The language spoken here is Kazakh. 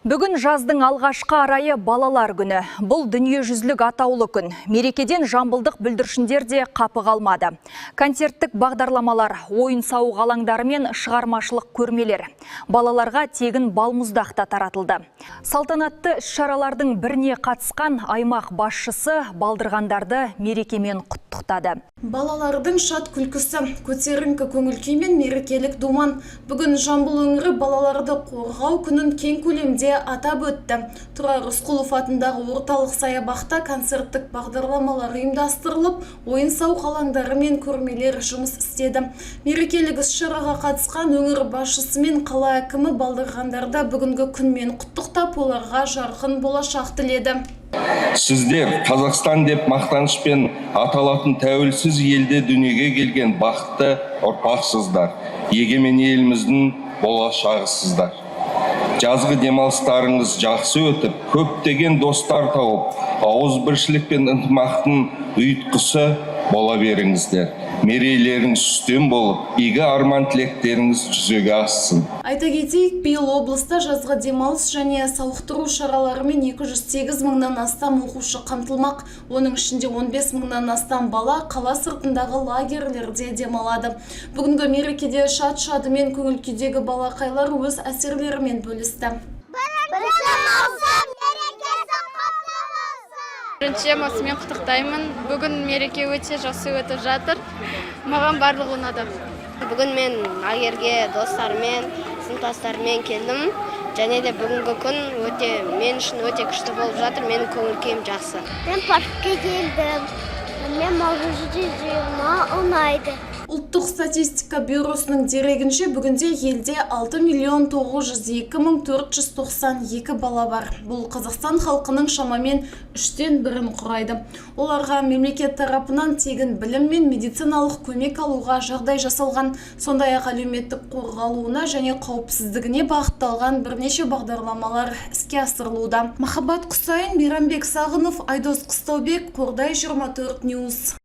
Бүгін жаздың алғашқы арайы балалар күні. Бұл дүниежүзілік атаулы күн. Мерекеден жамбылдық бүлдіршіндер де қапы қалмады. Концерттік бағдарламалар, ойын-сауық алаңдары мен шығармашылық көрмелер. Балаларға тегін балмұздақ та таратылды. Салтанатты іс-шаралардың біріне қатысқан аймақ басшысы балдырғандарды мерекемен құттықтады. Балалардың шат күлкісі, көтеріңкі көңіл-күй мен мерекелік думан. Бүгін Жамбыл өңірі балаларды қорғау күнін кең көлемде атап өтті. Тұрар Рысқұлов атындағы орталық саябақта концерттік бағдарламалар ұйымдастырылып, ойын-сауық алаңдары мен көрмелер жұмыс істеді. Мерекелік іс-шараға қатысқан өңір басшысы мен қала әкімі балдырғандарды бүгінгі күнмен құттықтап, оларға жарқын болашақ тіледі. Сіздер Қазақстан деп мақтанышпен аталатын тәуелсіз елде дүниеге келген бақытты ұрпақсыздар. Егемен еліміздің болашағысыздар. Жазғы демалыстарыңыз жақсы өтіп, көптеген достар тауып, ауызбіршілік пен ынтымақтың ұйытқысы бола беріңіздер. Мерейлеріңіз үстем болып, игі арман тілектеріңіз жүзеге ассын. Айта кетейік, биыл облыста жазғы демалыс және сауықтыру шараларымен 208 мыңнан астам оқушы қамтылмақ. Оның ішінде 15 мыңнан астам бала қала сыртындағы лагерлерде демалады. Бүгінгі мерекеде шат-шадымен көңіл күйдегі балақайлар өз әсерлерімен бөлісті. Бірінші маусыммен құттықтаймын. Бүгін мереке өте жақсы өтіп жатыр. Маған барлығы ұнады. Бүгін мен лагерге достармен, сыныптастармен келдім. Және де бүгінгі күн мен үшін өте күшті болып жатыр. Менің көңіл күйім жақсы. Мен паркке келдім. Мен мағжуды ұнайды. Ұлттық статистика бюросының дерегінше бүгінде елде 6.902.492 бала бар. Бұл Қазақстан халқының шамамен 1/3 құрайды. Оларға мемлекет тарапынан тегін білім мен медициналық көмек алуға жағдай жасалған, сондай-ақ әлеуметтік қорғалуына және қауіпсіздігіне бағытталған бірнеше бағдарламалар іске асырылуда. Махаббат Құсайын, Мейрамбек Сағынов, Айдос Қыстаубек, Қордай 24 Ньюс.